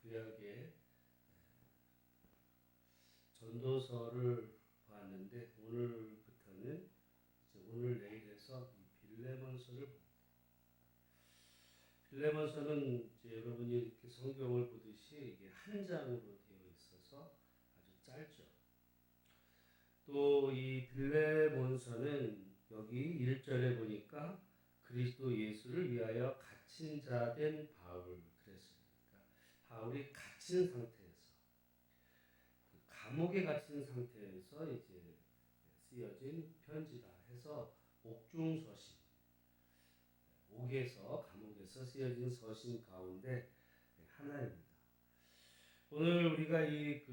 구약의 전도서를 봤는데 오늘부터는 이제 오늘 내일에서 이 빌레몬서를 봅니다. 빌레몬서는 이제 여러분이 이렇게 성경을 보듯이 이게 한 장으로 되어 있어서 아주 짧죠. 또 이 빌레몬서는 여기 1절에 보니까 그리스도 예수를 위하여 갇힌 자 된 바울 그랬습니다. 바울이 갇힌 상태에서 감옥에 갇힌 상태에서 이제 쓰여진 편지다 해서 옥중서신, 옥에서 감옥에서 쓰여진 서신 가운데 하나입니다. 오늘 우리가 이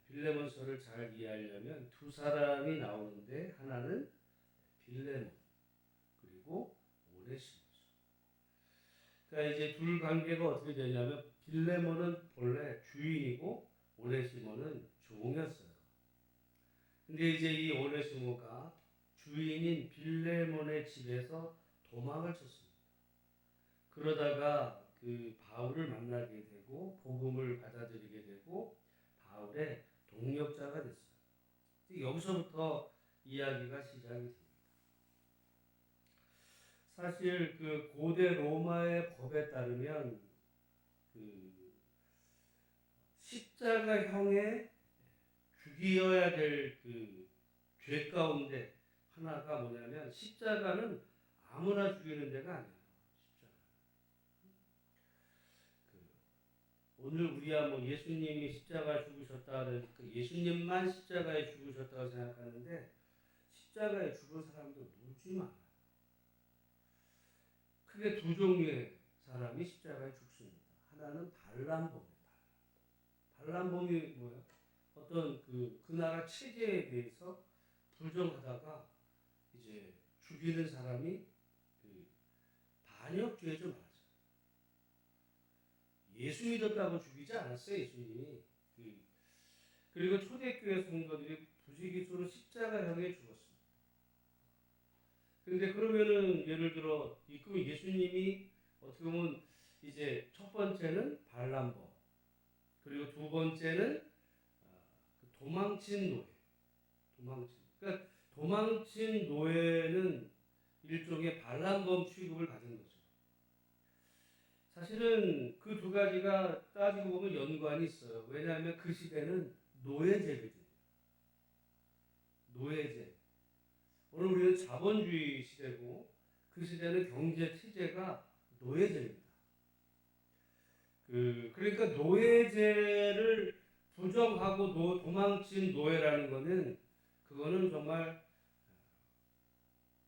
빌레몬서를 잘 이해하려면 두 사람이 나오는데 하나는 빌레몬 그리고 오네시모스. 그러니까 이제 둘 관계가 어떻게 되냐면 빌레몬은 본래 주인이고 오네시모는 종이었어요. 근데 이제 이 오네시모가 주인인 빌레몬의 집에서 도망을 쳤습니다. 그러다가 그 바울을 만나게 되고 복음을 받아들이게 되고 바울의 동역자가 됐어요. 여기서부터 이야기가 시작이 됩니다. 사실 그 고대 로마의 법에 따르면 그 십자가형에 죽여야 될 그 죄 가운데 하나가 뭐냐면 십자가는 아무나 죽이는 데가 아니에요. 오늘 우리야 뭐 예수님이 십자가에 죽으셨다 그러니까 예수님만 십자가에 죽으셨다고 생각하는데 십자가에 죽은 사람도 무지 많아요. 크게 두 종류의 사람이 십자가에 죽습니다. 하나는 반란범이에요. 반란범이 뭐예요? 어떤 그 나라 체제에 대해서 부정하다가 이제 죽이는 사람이 그 반역죄죠 말하죠. 예수 믿었다고 죽이지 않았어요, 예수님이. 그리고 초대교회 성도들이 부지기수로 십자가형에 죽었습니다. 그런데 그러면은 예를 들어 그 예수님이 어떻게 보면 이제 첫 번째는 반란범, 그리고 두 번째는 도망친 노예. 그러니까 도망친 노예는 일종의 반란범 취급을 받은 거죠. 사실은 그 두 가지가 따지고 보면 연관이 있어요. 왜냐하면 그 시대는 노예제거든요. 노예제. 오늘 우리는 자본주의 시대고 그 시대는 경제 체제가 노예제입니다. 그러니까 노예제를 부정하고 도망친 노예라는 거는 그거는 정말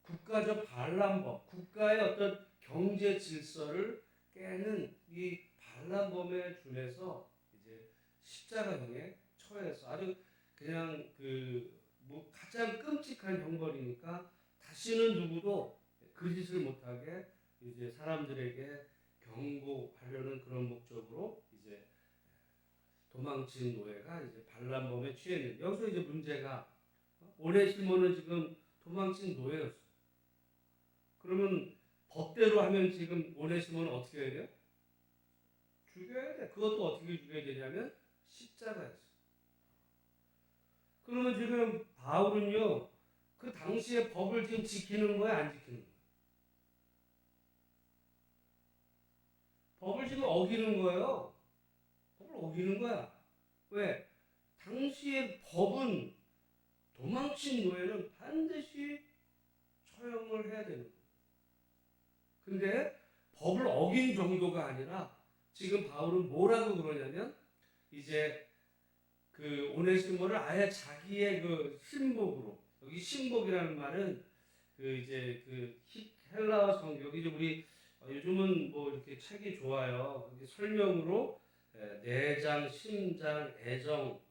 국가적 반란범, 국가의 어떤 경제 질서를 깨는 이 반란범에 준해서 이제 십자가형에 처해서 아주 그냥 뭐 가장 끔찍한 형벌이니까 다시는 누구도 그 짓을 못하게 이제 사람들에게 경고하려는 그런 목적으로 이제 도망친 노예가 이제 반란범에 취했는데 여기서 이제 문제가 오네시모는 지금 도망친 노예였어요. 그러면 법대로 하면 지금 오네시모는 어떻게 해야 돼요? 죽여야 돼. 그것도 어떻게 죽여야 되냐면 십자가였어요. 그러면 지금 바울은요, 그 당시의 법을 지금 지키는 거야, 안 지키는 거야? 법을 지금 어기는 거예요. 법을 어기는 거야. 왜? 당시의 법은 도망친 노예는 반드시 처형을 해야 되는 거예요. 근데 법을 어긴 정도가 아니라 지금 바울은 뭐라고 그러냐면 이제 그 오네시모를 아예 자기의 그 신복으로, 여기 신복이라는 말은 이제 헬라어 성경, 이제 우리 요즘은 뭐 이렇게 책이 좋아요. 설명으로 내장, 심장, 애정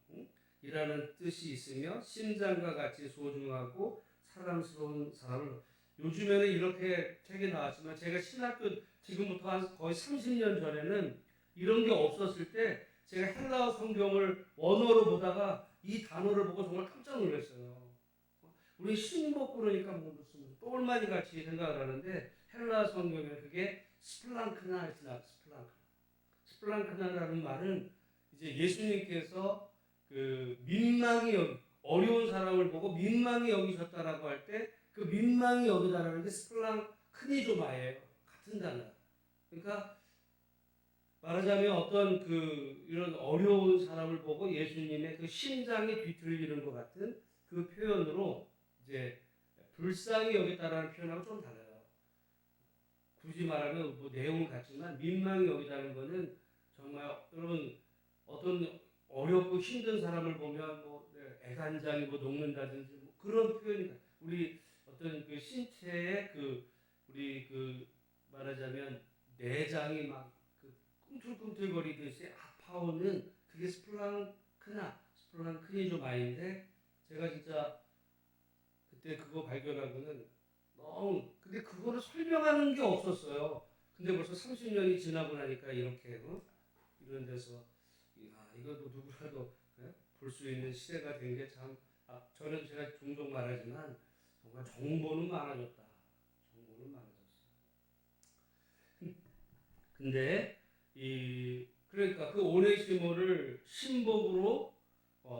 이라는 뜻이 있으며 심장과 같이 소중하고 사랑스러운 사람을, 요즘에는 이렇게 책이 나왔지만 제가 신학교 지금부터 한 거의 30년 전에는 이런 게 없었을 때 제가 헬라어 성경을 원어로 보다가 이 단어를 보고 정말 깜짝 놀랐어요. 우리 신복 그러니까 뭐 무슨 똘마니 같이 생각을 하는데 헬라어 성경에 그게 스플랑크나 스플랑크나라는 말은 이제 예수님께서 그 민망히 어려운 사람을 보고 민망히 여기셨다라고 할 때 그 민망히 여기다라는 게 스플랑크니조마예요. 같은 단어. 그러니까 말하자면 어떤 그 이런 어려운 사람을 보고 예수님의 그 심장이 뒤틀리는 것 같은 그 표현으로 이제 불쌍히 여겼다라는 표현하고 좀 달라요. 굳이 말하면 뭐 내용은 같지만 민망히 여기다는 거는 정말 여러분 어떤 어렵고 힘든 사람을 보면 뭐 애간장이 뭐 녹는다든지 뭐 그런 표현이 우리 어떤 그 신체의 그 우리 그 말하자면 내장이 막 꿈틀꿈틀거리듯이 아파오는 그게 스플랑크니조마인데 제가 진짜 그때 그거 발견하고는 너무 근데 그거를 설명하는 게 없었어요. 근데 벌써 30년이 지나고 나니까 이렇게 이런 데서 이것도 누구라도 볼 수 있는 시대가 된 게 참 저는 제가 종종 말하지만 정말 정보는 많아졌다. 정보는 많아졌어요. 근데 그러니까 그 오네시모를 신복으로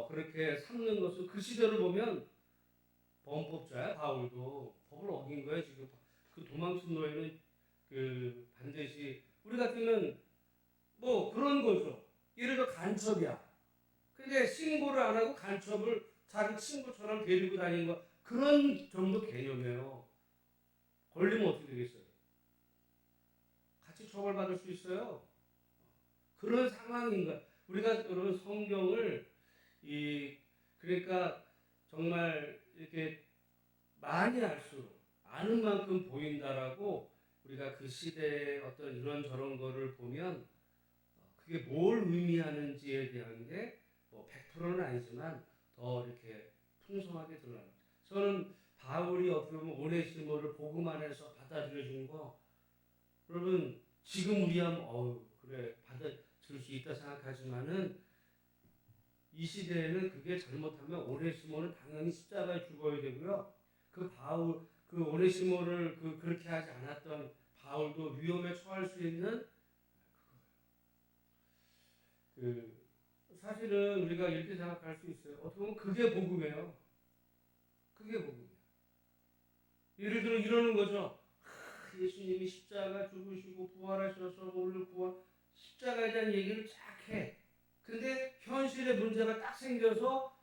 그렇게 삼는 것은 그 시대를 보면 범법자야. 바울도 법을 어긴 거예요. 지금 그 도망친 노예는 그 반드시 우리 같으면 뭐 그런 거죠. 예를 들어 간첩이야. 근데 신고를 안 하고 간첩을 자기 친구처럼 데리고 다니는 거 그런 정도 개념이에요. 걸리면 어떻게 되겠어요? 같이 처벌받을 수 있어요. 그런 상황인 거야. 우리가 여러분 성경을 그러니까 정말 이렇게 많이 알수록 아는 만큼 보인다라고 우리가 그 시대의 어떤 이런 저런 거를 보면 그게 뭘 의미하는지에 대한 게 뭐 100%는 아니지만 더 이렇게 풍성하게 드러납니다. 저는 바울이 어떻게 보면 오네시모를 복음 안에서 받아들여 준 거 여러분 지금 우리야 그래 받아들일 수 있다 생각하지만은 이 시대에는 그게 잘못하면 오네시모는 당연히 십자가에 죽어야 되고요. 그 오네시모를 그렇게 하지 않았던 바울도 위험에 처할 수 있는 사실은 우리가 이렇게 생각할 수 있어요. 어떻게 보면 그게 복음이에요. 그게 복음이에요. 예를 들어 이러는 거죠. 예수님이 십자가 죽으시고 부활하셔서 오늘 십자가에 대한 얘기를 쫙 해. 근데 현실의 문제가 딱 생겨서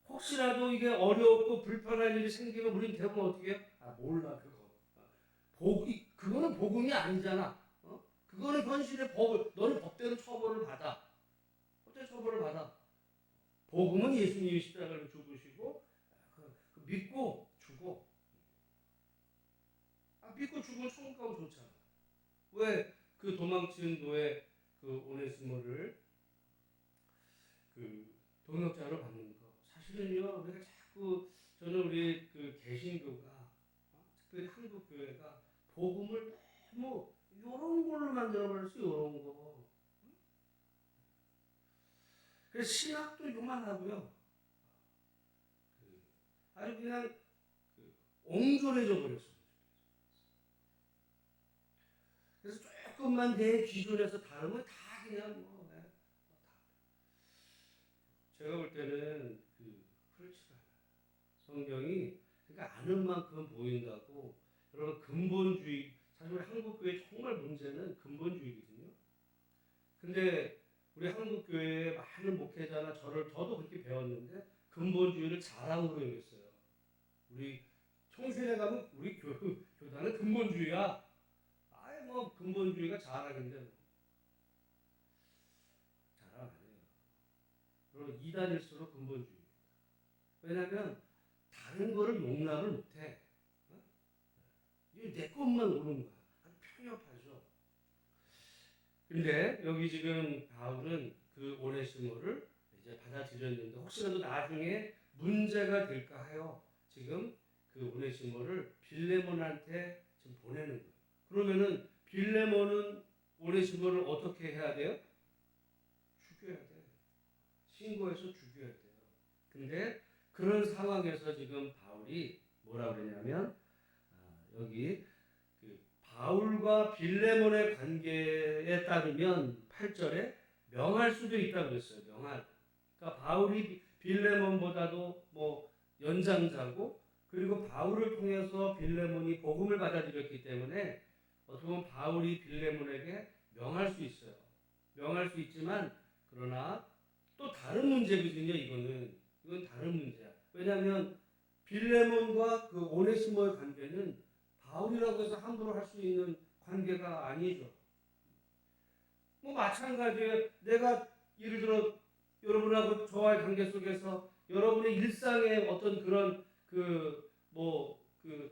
혹시라도 이게 어렵고 불편한 일이 생기면 우리는 대부분 어떻게 해요? 몰라 그거. 그거는 복음이 아니잖아. 그거는 현실의 너는 법대로 처벌을 받아. 법대로 처벌을 받아. 복음은 예수님이 십자가를 죽으시고 믿고 죽어. 믿고 죽으면 천국 가면 좋잖아. 왜 그 도망친 노예 그 오네시모를 그 동역자로 받는 거. 사실은요, 우리가 자꾸 저는 우리 그 개신교가 특별히 한국 교회가 복음을 너무 요런 걸로 만들어버렸어, 요런 거. 그래서 신학도 요만하고요. 아주 그냥 옹졸해져 버렸어요. 그래서 조금만 내 기준에서 다르면 다 그냥 제가 볼 때는 그렇지 않아요. 성경이 그러니까 아는 만큼 보인다고. 여러분 근본주의 사실 한국 교회 정말 문제는 근본주의거든요. 근데 우리 한국 교회의 많은 목회자나 저도 그렇게 배웠는데 근본주의를 자랑으로 여겼어요. 우리 청소년에 가면 우리 교단은 근본주의야. 아예 뭐 근본주의가 자랑인데 자랑 아니에요. 그리고 이단일수록 근본주의. 왜냐하면 다른 거를 용납을 못해. 내 것만 오는 거야. 아주 편협하죠. 근데 여기 지금 바울은 그 오네시모를 이제 받아들였는데 혹시라도 나중에 문제가 될까 해요. 지금 그 오네시모를 빌레몬한테 지금 보내는 거예요. 그러면은 빌레몬은 오네시모를 어떻게 해야 돼요? 죽여야 돼. 신고해서 죽여야 돼요. 근데 그런 상황에서 지금 바울이 뭐라 그러냐면 여기 바울과 빌레몬의 관계에 따르면 8절에 명할 수도 있다고 그랬어요. 명할. 그러니까 바울이 빌레몬보다도 뭐 연장자고, 그리고 바울을 통해서 빌레몬이 복음을 받아들였기 때문에 어떻게 보면 바울이 빌레몬에게 명할 수 있어요. 명할 수 있지만 그러나 또 다른 문제거든요. 이건 다른 문제야. 왜냐하면 빌레몬과 그 오네시모의 관계는 바울이라고 해서 함부로 할 수 있는 관계가 아니죠. 뭐 마찬가지예요. 내가 예를 들어 여러분하고 저와의 관계 속에서 여러분의 일상의 어떤 그런 그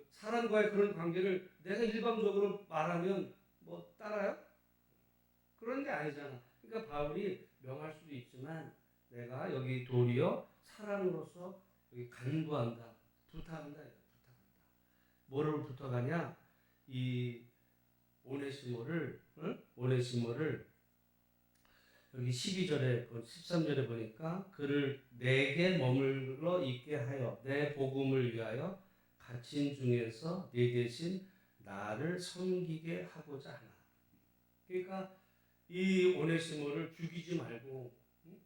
사람과의 그런 관계를 내가 일방적으로 말하면 뭐 따라요? 그런 게 아니잖아. 그러니까 바울이 명할 수도 있지만 내가 여기 도리어 사랑으로서 여기 간구한다, 부탁한다, 뭐를 부탁하냐? 이 오네시모를, 응? 오네시모를 여기 12절에 13절에 보니까 그를 내게 머물러 있게 하여 내 복음을 위하여 갇힌 중에서 네 대신 나를 섬기게 하고자 하나. 그러니까 이 오네시모를 죽이지 말고, 응?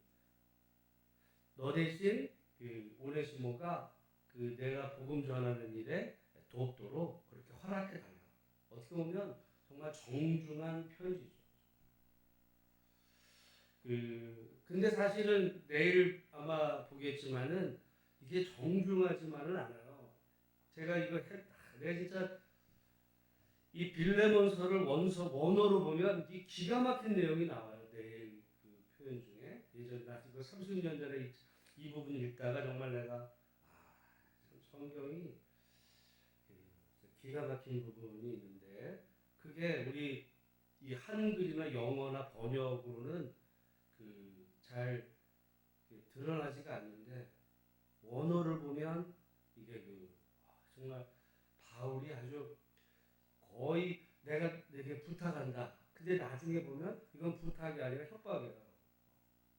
너 대신 그 오네시모가 그 내가 복음 전하는 일에 돕도록 그렇게 허락해 달라. 어떻게 보면 정말 정중한 편지죠. 근데 사실은 내일 아마 보겠지만은 이게 정중하지만은 않아요. 제가 내가 진짜 이 빌레몬서를 원어로 보면 이 기가 막힌 내용이 나와요. 내일 그 표현 중에 예전에 나 지금 30년 전에 이 부분 읽다가 정말 내가 성경이 기가 막힌 부분이 있는데 그게 우리 이 한글이나 영어나 번역으로는 잘 드러나지가 않는데 원어를 보면 이게 정말 바울이 아주 거의 내가 내게 부탁한다. 근데 나중에 보면 이건 부탁이 아니라 협박이에요.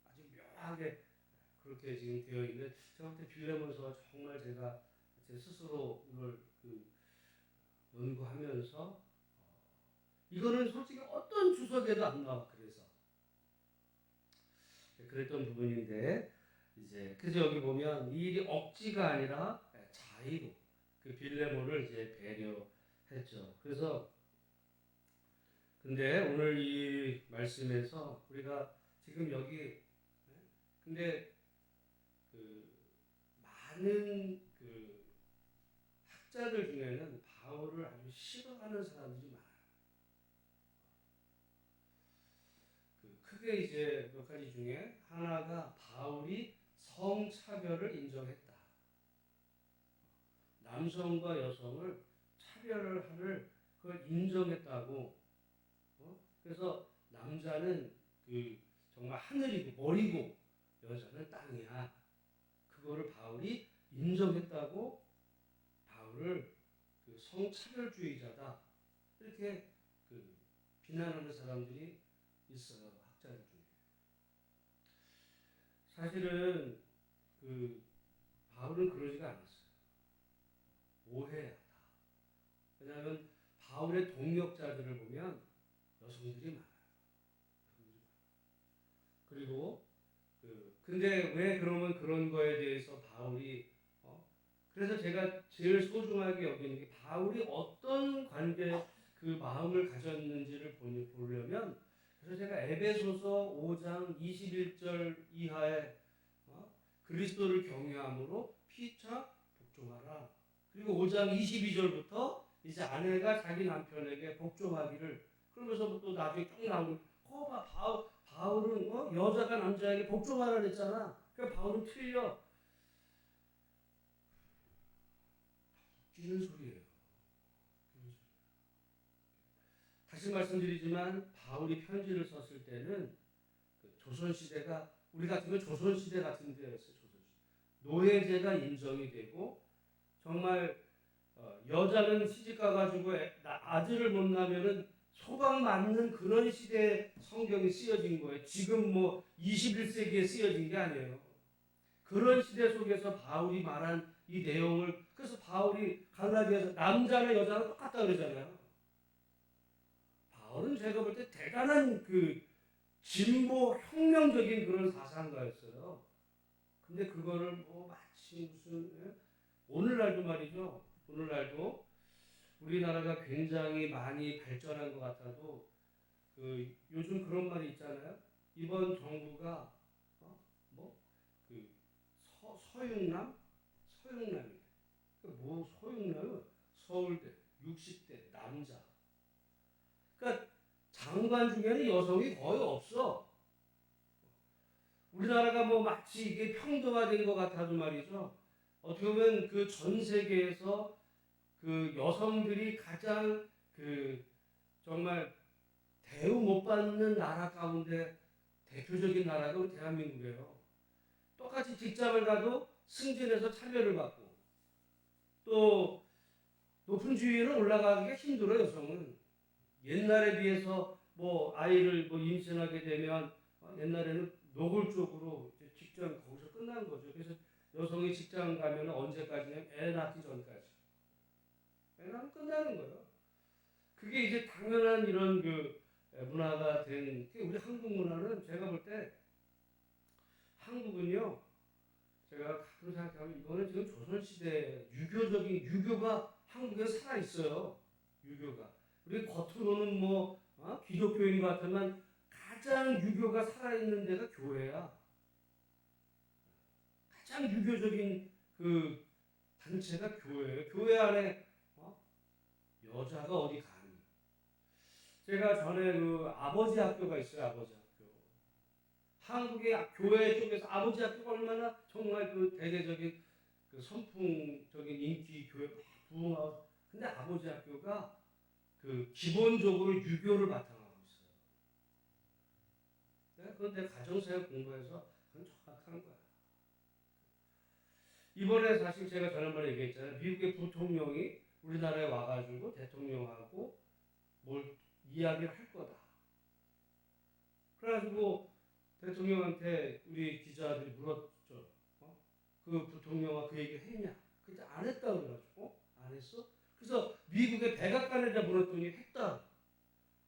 아주 묘하게 그렇게 지금 되어 있는 제가 볼 때 빌레몬서가 정말 제가 제 스스로 이걸 연구하면서 이거는 솔직히 어떤 주석에도 안 나와. 그랬던 부분인데 이제 그래서 여기 보면 이 일이 억지가 아니라 자의로 그 빌레몬을 이제 배려했죠. 그래서 근데 오늘 이 말씀에서 우리가 지금 여기 근데 그 많은 그 학자들 중에는 바울을 아주 싫어하는 사람들이 많아요. 크게 이제 몇 가지 중에 하나가 바울이 성차별을 인정했다. 남성과 여성을 차별을 하는 그걸 인정했다고. 그래서 남자는 정말 하늘이고 머리고 여자는 땅이야. 그거를 바울이 인정했다고 바울을 성차별주의자다. 이렇게 비난하는 사람들이 있어요. 학자들 중에. 사실은 바울은 그러지가 않았어요. 오해야 다. 왜냐하면 바울의 동역자들을 보면 여성들이 많아요. 그리고 근데 왜 그러면 그런 거에 대해서 바울이 그래서 제가 제일 소중하게 여기는 게 바울이 어떤 관계 마음을 가졌는지를 보려면 그래서 제가 에베소서 5장 21절 이하에 그리스도를 경외함으로 피차 복종하라. 그리고 5장 22절부터 이제 아내가 자기 남편에게 복종하기를 그러면서 또 나중에 쭉 나오는 바울은 여자가 남자에게 복종하라 그랬잖아. 그러니까 바울은 틀려. 웃기는 소리예요. 다시 말씀드리지만 바울이 편지를 썼을 때는 조선시대가 우리 같으면 조선시대 같은 데였어요. 노예제가 인정이 되고 정말 여자는 시집 가가지고 아들을 못 낳으면은 소방 맞는 그런 시대에 성경이 쓰여진 거예요. 지금 뭐 21세기에 쓰여진 게 아니에요. 그런 시대 속에서 바울이 말한 이 내용을 그래서 바울이 갈라디아서 남자나 여자나 똑같다 그러잖아요. 바울은 제가 볼 때 대단한 진보 혁명적인 그런 사상가였어요. 근데 그거를 뭐 마치 무슨 오늘날도 말이죠. 오늘날도 우리나라가 굉장히 많이 발전한 것 같아도 그 요즘 그런 말이 있잖아요. 이번 정부가 뭐그 서윤남 서윤남이 뭐 서윤남은 서울대 60대 남자. 그러니까 장관 중에는 여성이 거의 없어. 우리나라가 뭐 마치 이게 평등화된 것 같아도 말이죠. 어떻게 보면 그 전 세계에서 그 여성들이 가장 그 정말 대우 못 받는 나라 가운데 대표적인 나라가 우리 대한민국이에요. 똑같이 직장을 가도 승진해서 차별을 받고 또 높은 지위로 올라가기가 힘들어요. 여성은 옛날에 비해서 뭐 아이를 뭐 임신하게 되면 옛날에는 노골적으로 직장 거기서 끝난 거죠. 그래서 여성이 직장 가면 언제까지냐? 애 낳기 전까지. 애 낳으면 끝나는 거예요. 그게 이제 당연한 이런 그 문화가 된 우리 한국 문화는 제가 볼 때 한국은요. 제가 가끔 생각하면 이거는 지금 조선시대 유교가 한국에 살아 있어요. 유교가. 우리 겉으로는 뭐 기독교인 것 같지만 가장 유교가 살아있는 데가 교회야. 가장 유교적인 그 단체가 교회예요. 교회 안에 여자가 어디 가니? 제가 전에 그 아버지 학교가 있어요. 아버지 학교. 한국의 교회 쪽에서 아버지 학교가 얼마나 정말 그 대대적인 그 선풍적인 인기 교회 부흥하고 근데 아버지 학교가 그 기본적으로 유교를 바탕하고 있어요. 그건 내 가정사역 공부해서 그건 정확한 거야. 이번에 사실 제가 지난번에 얘기했잖아요. 미국의 부통령이 우리나라에 와가지고 대통령하고 뭘 이야기를 할 거다. 그래가지고 대통령한테 우리 기자들이 물었죠. 그 부통령과 그 얘기를 했냐? 그때 안 했다 그래가지고 안 했어? 그래서 미국의 백악관에다 물었더니 했다.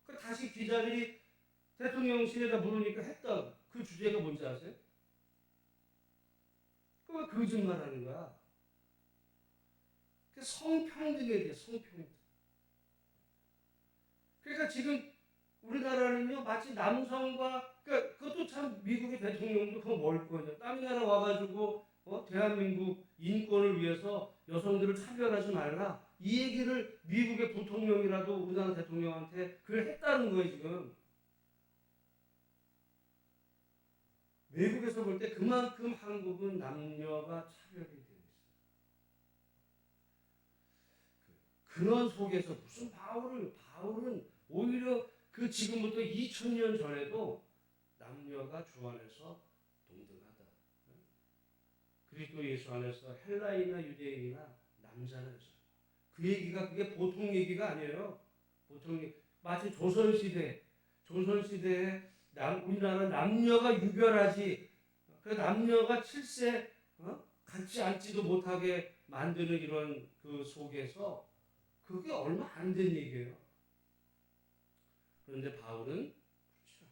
그 다시 기자들이 대통령실에다 물으니까 했다. 그 주제가 뭔지 아세요? 그 거짓말하는 거야. 그 성평등에 대해 성평등. 그러니까 지금 우리나라는요 마치 남성과 그러니까 그것도 참 미국의 대통령도 그거 뭘 거냐. 딴 나라 와가지고 대한민국 인권을 위해서 여성들을 차별하지 말라. 이 얘기를 미국의 부통령이라도 우리나라 대통령한테 그걸 했다는 거예요 지금. 외국에서 볼 때 그만큼 한국은 남녀가 차별이 되어 있어요. 그런 속에서 무슨 바울은 오히려 그 지금부터 2000년 전에도 남녀가 주 안에서 동등하다. 그리스도 예수 안에서 헬라인이나 유대인이나 남자나 여자. 그 얘기가 그게 보통 얘기가 아니에요. 보통 마치 조선시대에 우리나라 남녀가 유별하지 그 남녀가 칠세 같이 앉지도 못하게 만드는 이런 그 속에서 그게 얼마 안 된 얘기예요. 그런데 바울은 그렇죠.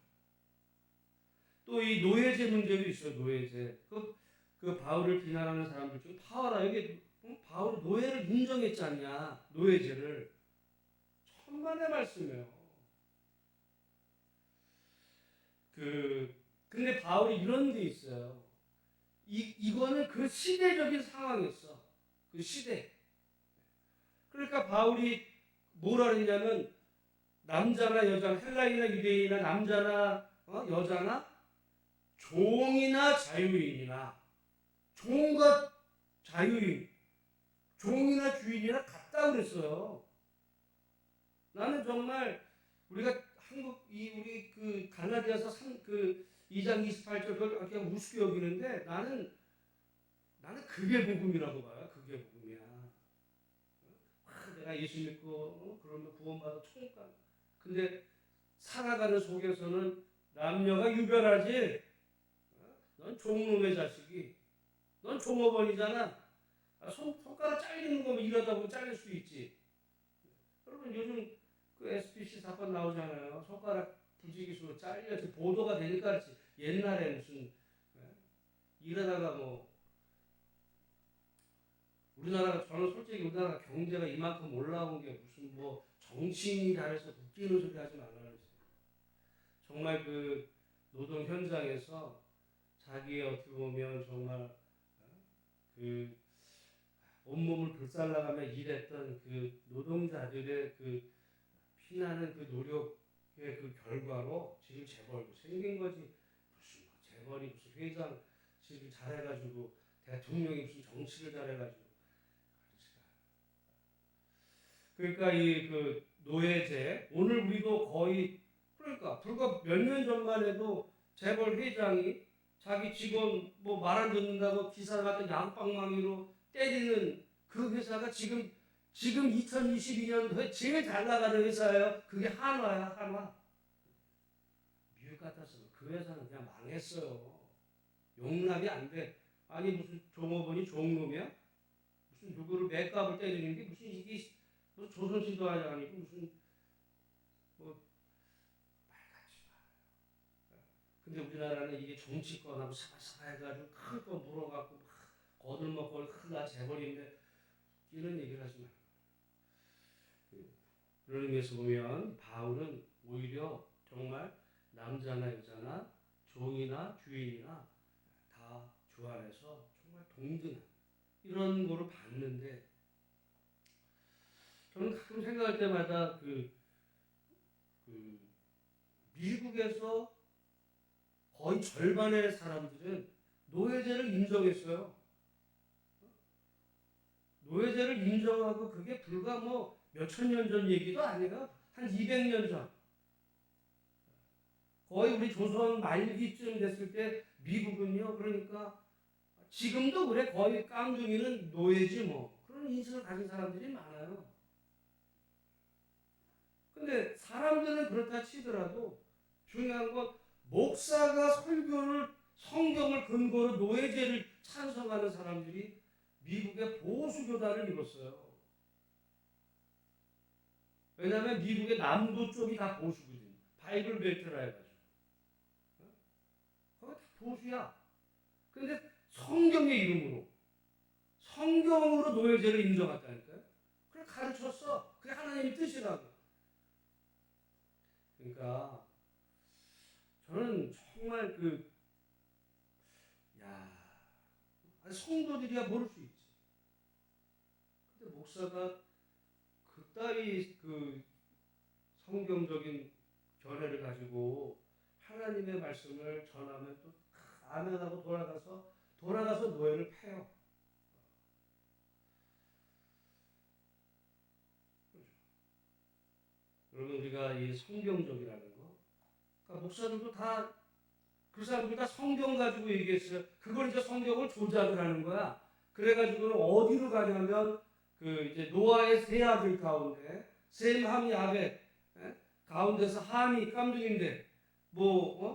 또 이 노예제 문제도 있어요. 노예제. 그 바울을 비난하는 사람들 중에 바울아 여기 바울이 노예를 인정했지 않냐? 노예제를 천만의 말씀이에요. 근데 바울이 이런 게 있어요. 이거는 그 시대적인 상황이었어. 그 시대. 그러니까 바울이 뭐라 그러냐면 남자나 여자나 헬라인이나 유대인이나 남자나 여자나 종이나 자유인이나 종과 자유인 종이나 주인이나 같다고 그랬어요. 나는 정말 우리가 우리 그 갈라디아서 2장 28절 그걸 그냥 우습게 여기는데 나는 그게 복음이라고 봐요. 그게 복음이야. 내가 예수 믿고 그러면 구원받아 천국 가. 근데 살아가는 속에서는 남녀가 유별하지. 넌 종놈의 자식이. 넌 종업원이잖아. 손가락 잘리는 거면 이러다 보면 잘릴 수 있지. 여러분 요즘 그 SPC 사건 나오잖아요. 손가락 부지기수로 잘려서 보도가 되니까 그렇지. 옛날에 무슨 예? 일하다가 뭐 우리나라가 저는 솔직히 우리나라 경제가 이만큼 올라온 게 무슨 뭐 정치인이 잘해서 웃기는 소리 하지 말라고 했어요. 정말 그 노동 현장에서 자기의 어떻게 보면 정말 그 온몸을 불살라가며 일했던 그 노동자들의 그 피나는 그 노력의 그 결과로 지금 재벌도 생긴 거지. 무슨 뭐 재벌이 무슨 회장직을 잘해가지고 대통령이 무슨 정치를 잘해가지고. 그러니까 이 그 노예제 오늘 우리도 거의 그러니까 불과 몇 년 전만 해도 재벌 회장이 자기 직원 뭐 말 안 듣는다고 기사 같은 양방망이로 때리는 그 회사가 지금 2022년도에 제일 잘 나가는 회사예요. 그게 한화야, 한화. 미국 같았으면 그 회사는 그냥 망했어요. 용납이 안 돼. 아니 무슨 종업원이 종놈이야? 무슨 누구를 맥값을 때리는 게 무슨 이게 뭐 조선시도 아니고 무슨 뭐 말같이 말. 근데 우리나라는 이게 정치권하고 사바사바 해가지고 큰 거 물어갖고 거들먹거리 큰나 재벌인데 이런 얘기를 하지 말고. 그런 의미에서 보면 바울은 오히려 정말 남자나 여자나 종이나 주인이나 다 주 안에서 정말 동등한 이런 거를 봤는데 저는 가끔 생각할 때마다 그 미국에서 거의 절반의 사람들은 노예제를 인정했어요. 노예제를 인정하고 그게 불과 뭐 몇천 년 전 얘기도 아니라 한 200년 전. 거의 우리 조선 말기쯤 됐을 때 미국은요. 그러니까 지금도 그래. 거의 깡둥이는 노예지 뭐. 그런 인식을 가진 사람들이 많아요. 근데 사람들은 그렇다 치더라도 중요한 건 목사가 설교를 성경을 근거로 노예제를 찬성하는 사람들이 미국의 보수 교단을 이뤘어요. 왜냐하면 미국의 남부 쪽이 다 보수거든요. 바이블 벨트라 해가지고. 거기 다 보수야. 근데 성경의 이름으로 성경으로 노예제를 인정했다니까요. 그걸 가르쳤어. 그게 하나님의 뜻이라고. 그러니까 저는 정말 성도들이야 모를 수 있지. 근데 목사가 그따위 성경적인 견해를 가지고 하나님의 말씀을 전하면 또 아멘하고 돌아가서 노예를 패요. 여러분 우리가 이 성경적이라는 거, 그러니까 목사들도 다 그 사람들이 다 성경 가지고 얘기했어요. 그걸 이제 성경을 조작을 하는 거야. 그래가지고는 어디로 가냐면 이제 노아의 세 아들 가운데 셈, 함, 야벳 가운데서 함이 깜둥인데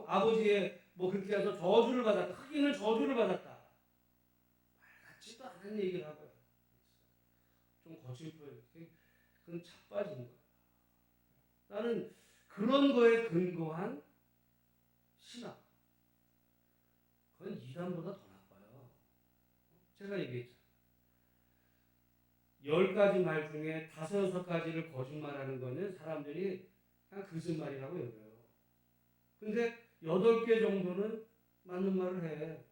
아버지의 그렇게 해서 저주를 받았다. 흑인은 저주를 받았다. 말 같지도 않은 얘기를 하고요. 좀 거칠 거예요. 그건 자빠진 거야. 나는 그런 거에 근거한 신학. 그건 이단보다 더 나빠요. 제가 얘기했잖아요. 10가지 말 중에 5, 6가지를 거짓말하는 거는 사람들이 그냥 거짓말이라고 여겨요. 근데 8개 정도는 맞는 말을 해.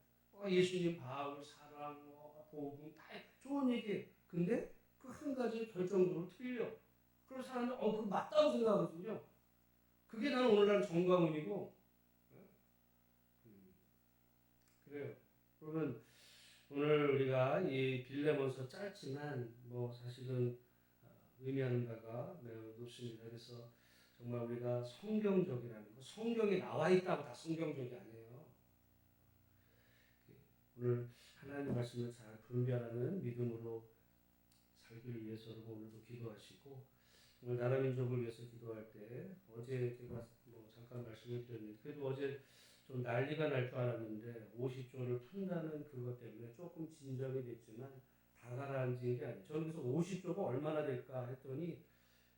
예수님 바울, 사랑, 복음 다 좋은 얘기. 근데 그 한 가지 결정적으로 틀려. 그래서 사람들 그거 맞다고 생각하거든요. 그게 나는 오늘날 정광훈이고 그래요. 그러면 오늘 우리가 이 빌레몬서 짧지만 사실은 의미하는 바가 매우 높습니다. 그래서 정말 우리가 성경적이라는 거, 성경에 나와 있다고 다 성경적이 아니에요. 오늘 하나님의 말씀을 잘 분별하는 믿음으로 살기를 위해서 오늘도 기도하시고 정말 나라 민족을 위해서 기도할 때 어제 제가 잠깐 말씀을 드렸는데 그래도 어제 좀 난리가 날 줄 알았는데 50조를 푼다는 그것 때문에 조금 진정이 됐지만 다 가라앉은 게 아니에요. 저는 그래서 50조가 얼마나 될까 했더니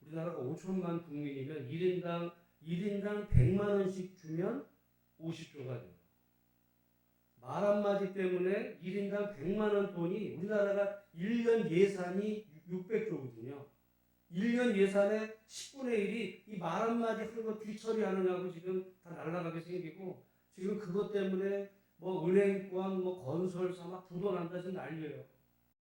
우리나라가 5천만 국민이면 1인당 1인당 100만 원씩 주면 50조가 돼요. 말 한마디 때문에 1인당 100만 원 돈이 우리나라가 1년 예산이 600조거든요. 1년 예산의 10분의 1이 이 말 한마디 하는 거 뒤처리하느냐고 지금 다 날아가게 생기고 지금 그것 때문에 뭐 은행권, 뭐 건설사 막 부도난다 지금 난리예요.